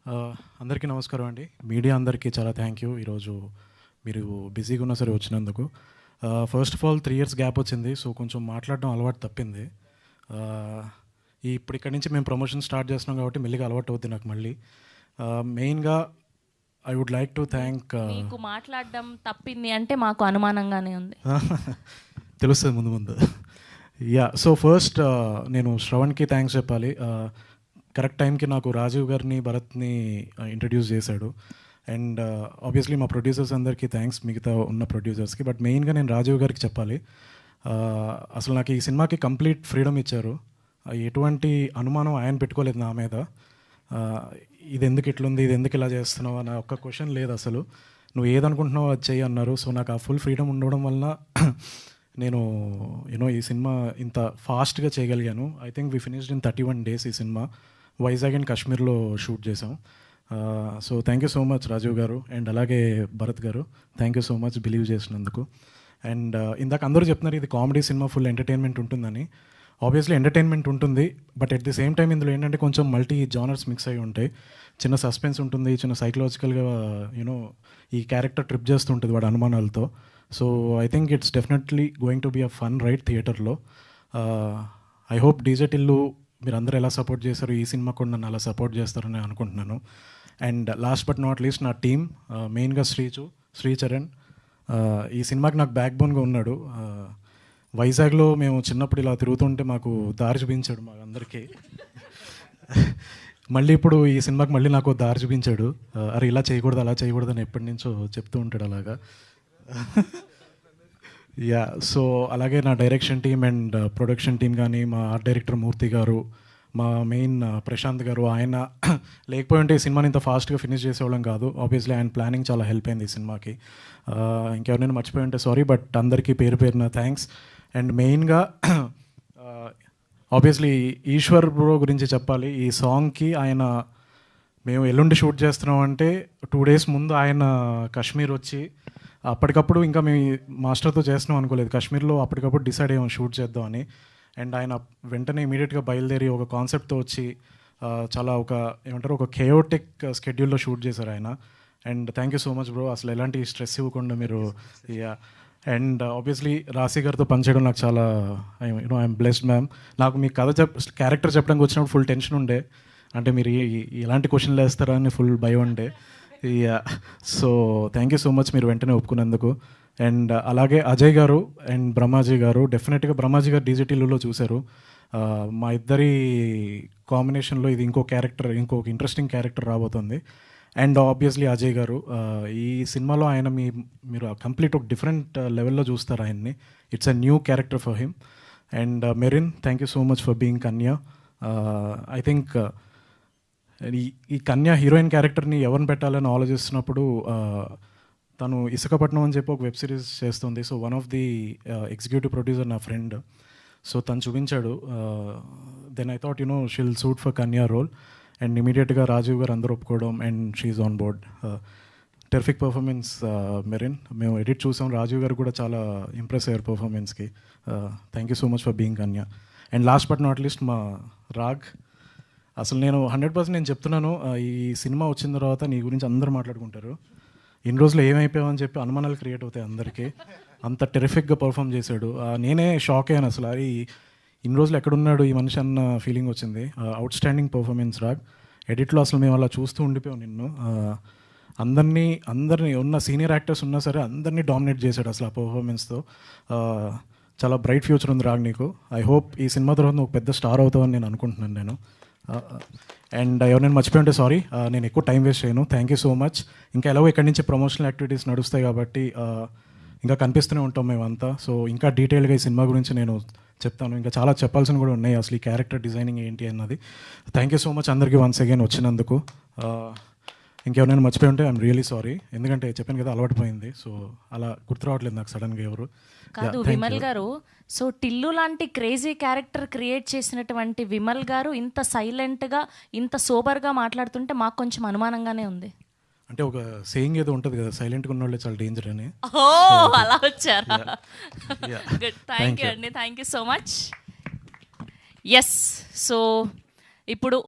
అందరికీ నమస్కారం అండి. మీడియా అందరికీ చాలా థ్యాంక్ యూ. ఈరోజు మీరు బిజీగా ఉన్నా సరే వచ్చినందుకు. First of all 3 years gap వచ్చింది. సో కొంచెం మాట్లాడడం అలవాటు తప్పింది. ఇప్పుడు ఇక్కడి నుంచి మేము ప్రమోషన్ స్టార్ట్ చేస్తున్నాం కాబట్టి మెల్లిగా అలవాటు అవుద్ది నాకు మళ్ళీ. మెయిన్గా I would like to thank. మీకు మాట్లాడడం తప్పింది అంటే మాకు అనుమానంగానే ఉంది. తెలుస్తుంది ముందు ముందు. సో ఫస్ట్ నేను శ్రవణ్కి థ్యాంక్స్ చెప్పాలి. కరెక్ట్ టైంకి నాకు రాజీవ్ గారిని భరత్ని ఇంట్రడ్యూస్ చేశాడు. అండ్ ఆబ్వియస్లీ మా ప్రొడ్యూసర్స్ అందరికీ థ్యాంక్స్, మిగతా ఉన్న ప్రొడ్యూసర్స్కి. బట్ మెయిన్గా నేను రాజీవ్ గారికి చెప్పాలి. అసలు నాకు ఈ సినిమాకి కంప్లీట్ ఫ్రీడమ్ ఇచ్చారు. ఎటువంటి అనుమానం ఆయన పెట్టుకోలేదు నా మీద. ఇది ఎందుకు ఇట్లుంది, ఇది ఎందుకు ఇలా చేస్తున్నావు అన్న ఒక్క క్వశ్చన్ లేదు అసలు. నువ్వు ఏదనుకుంటున్నావు అది చెయ్యి అన్నారు. సో నాకు ఆ ఫుల్ ఫ్రీడమ్ ఉండడం వల్ల నేను ఈ సినిమా ఇంత ఫాస్ట్గా చేయగలిగాను. I think we finished in 31 days ఈ సినిమా. వైజాగ్ అండ్ కాశ్మీర్లో షూట్ చేసాం. So thank you so much Rajiv garu and అలాగే Bharat garu. Thank you so much believe చేసినందుకు. అండ్ ఇందాక అందరూ చెప్తున్నారు ఇది కామెడీ సినిమా, ఫుల్ ఎంటర్టైన్మెంట్ ఉంటుందని. ఆబ్వియస్లీ ఎంటర్టైన్మెంట్ ఉంటుంది, but at the same time ఇందులో ఏంటంటే కొంచెం మల్టీ జానర్స్ మిక్స్ అయి ఉంటాయి. చిన్న సస్పెన్స్ ఉంటుంది, చిన్న సైకలాజికల్గా ఈ క్యారెక్టర్ ట్రిప్ చేస్తుంటుంది వాడు అనుమానాలతో. So I think it's definitely going to be a fun ride థియేటర్లో. ఐ హోప్ డీజే టిల్లు మీరు అందరూ ఎలా సపోర్ట్ చేశారు, ఈ సినిమా కూడా నన్ను అలా సపోర్ట్ చేస్తారని అనుకుంటున్నాను. And last but not least నా టీమ్, మెయిన్గా శ్రీచరణ్ ఈ సినిమాకి నాకు బ్యాక్ బోన్గా ఉన్నాడు. వైజాగ్లో మేము చిన్నప్పుడు ఇలా తిరుగుతుంటే మాకు దారి చూపించాడు మా అందరికీ. మళ్ళీ ఇప్పుడు ఈ సినిమాకి మళ్ళీ నాకు దారి చూపించాడు. అరే ఇలా చేయకూడదు అలా చేయకూడదు అని ఎప్పటి నుంచో చెప్తూ ఉంటాడు అలాగా. సో అలాగే నా direction team and production team కానీ, మా ఆర్ట్ డైరెక్టర్ మూర్తి గారు, మా మెయిన్ ప్రశాంత్ గారు, ఆయన లేకపోయి ఉంటే ఈ సినిమాని ఇంత ఫాస్ట్గా ఫినిష్ చేసేవాళ్ళం కాదు. ఆబ్వియస్లీ ఆయన ప్లానింగ్ చాలా హెల్ప్ అయింది ఈ సినిమాకి. ఇంకెవరైనా మర్చిపోయి ఉంటే సారీ, బట్ అందరికీ పేరు పేరున థ్యాంక్స్. అండ్ మెయిన్గా ఆబ్వియస్లీ ఈశ్వర్ బ్రో గురించి చెప్పాలి. ఈ సాంగ్కి ఆయన మేము ఎల్లుండి షూట్ చేస్తున్నాం అంటే 2 days ముందు ఆయన కాశ్మీర్ వచ్చి అప్పటికప్పుడు, ఇంకా మేము మాస్టర్తో చేస్తున్నాం అనుకోలేదు, కాశ్మీర్లో అప్పటికప్పుడు డిసైడ్ అయ్యాం షూట్ చేద్దామని. అండ్ ఆయన వెంటనే ఇమీడియట్గా బయలుదేరి ఒక కాన్సెప్ట్తో వచ్చి చాలా ఒక కేయోటిక్ స్కెడ్యూల్లో షూట్ చేశారు ఆయన. And thank you so much bro, అసలు ఎలాంటి స్ట్రెస్ ఇవ్వకుండా మీరు. అండ్ ఆబ్వియస్లీ రాశి గారితో పనిచేయడం నాకు చాలా ఐఎమ్ బ్లెస్డ్ మ్యామ్. నాకు మీ క్యారెక్టర్ చెప్పడానికి వచ్చినప్పుడు ఫుల్ టెన్షన్ ఉండే, అంటే మీరు ఎలాంటి క్వశ్చన్లు వేస్తారా అని ఫుల్ భయం ఉండే. So thank you so much మీరు వెంటనే ఒప్పుకున్నందుకు. అండ్ అలాగే అజయ్ గారు అండ్ బ్రహ్మాజీ గారు, డెఫినెట్గా బ్రహ్మాజీ గారు డీజీటీలో చూశారు. మా ఇద్దరి కాంబినేషన్లో ఇది ఇంకొక ఇంట్రెస్టింగ్ క్యారెక్టర్ రాబోతుంది. అండ్ ఆబ్వియస్లీ అజయ్ గారు ఈ సినిమాలో ఆయన మీరు కంప్లీట్ ఒక డిఫరెంట్ లెవెల్లో చూస్తారు ఆయన్ని. It's a new character for him. And Merin, thank you so much for being Kanya. I think ఈ కన్యా హీరోయిన్ క్యారెక్టర్ని ఎవరిని పెట్టాలని ఆలోచిస్తున్నప్పుడు తను ఇసుకపట్నం అని చెప్పి ఒక వెబ్ సిరీస్ చేస్తుంది. So one of the executive producer నా ఫ్రెండ్, సో తను చూపించాడు. Then I thought she'll suit for Kanya role. And ఇమీడియట్గా రాజీవ్ గారు అందరూ ఒప్పుకోవడం and she's on board. Terrific performance Merin. మేము ఎడిట్ చూసాం, రాజీవ్ గారు కూడా చాలా ఇంప్రెస్ అయ్యారు పర్ఫార్మెన్స్కి. Thank you so much for being Kanya. And last but not least మా రాగ్. అసలు నేను 100% నేను చెప్తున్నాను, ఈ సినిమా వచ్చిన తర్వాత నీ గురించి అందరూ మాట్లాడుకుంటారు. ఇన్ని రోజులు ఏమైపోయావు అని చెప్పి అనుమానాలు క్రియేట్ అవుతాయి అందరికీ. అంత టెరిఫిక్గా పర్ఫామ్ చేశాడు. నేనే షాక్ అయ్యాను అసలు, అది ఇన్ని రోజులు ఎక్కడున్నాడు ఈ మనిషి అన్న ఫీలింగ్ వచ్చింది. Outstanding performance Raag. ఎడిట్లో అసలు మేము అలా చూస్తూ ఉండిపోయాం నిన్ను. అందరినీ ఉన్న సీనియర్ యాక్టర్స్ ఉన్నా సరే అందరినీ డామినేట్ చేశాడు అసలు ఆ పర్ఫార్మెన్స్తో. చాలా బ్రైట్ ఫ్యూచర్ ఉంది రాగ్ నీకు. ఐ హోప్ ఈ సినిమా తర్వాత నువ్వు పెద్ద స్టార్ అవుతావని నేను అనుకుంటున్నాను నేను. అండ్ ఎవరైనా మర్చిపోయి ఉంటే సారీ, నేను ఎక్కువ టైం వేస్ట్ చేయను. Thank you so much. ఇంకా ఎలాగో ఇక్కడి నుంచి ప్రమోషనల్ యాక్టివిటీస్ నడుస్తాయి కాబట్టి ఇంకా కనిపిస్తూనే ఉంటాం మేమంతా. సో ఇంకా డీటెయిల్గా ఈ సినిమా గురించి నేను చెప్తాను. ఇంకా చాలా చెప్పాల్సిన కూడా ఉన్నాయి, అసలు ఈ క్యారెక్టర్ డిజైనింగ్ ఏంటి అన్నది. థ్యాంక్ యూ సో మచ్ అందరికీ వన్స్ అగైన్ వచ్చినందుకు. ఇంకెవరైనా మర్చిపోయి ఉంటే ఐఎమ్ రియలీ సారీ, ఎందుకంటే చెప్పాను కదా అలవాటు పోయింది. సో అలా గుర్తు రావట్లేదు నాకు సడన్గా ఎవరు. కాదు విమల్ గారు, సో టిల్లు లాంటి క్రేజీ క్యారెక్టర్ క్రియేట్ చేసినటువంటి విమల్ గారు ఇంత సైలెంట్గా ఇంత సోబర్గా మాట్లాడుతుంటే మాకు కొంచెం అనుమానంగానే ఉంది. అంటే ఒక సేయింగ్ ఏదో ఉంటుంది కదా, సైలెంట్గా ఉన్న వాళ్ళే చాలా డేంజర్ అని. ఓ అలా వచ్చారా? గుడ్, థ్యాంక్ యూ అండి, thank you so much. Yes, so ఇప్పుడు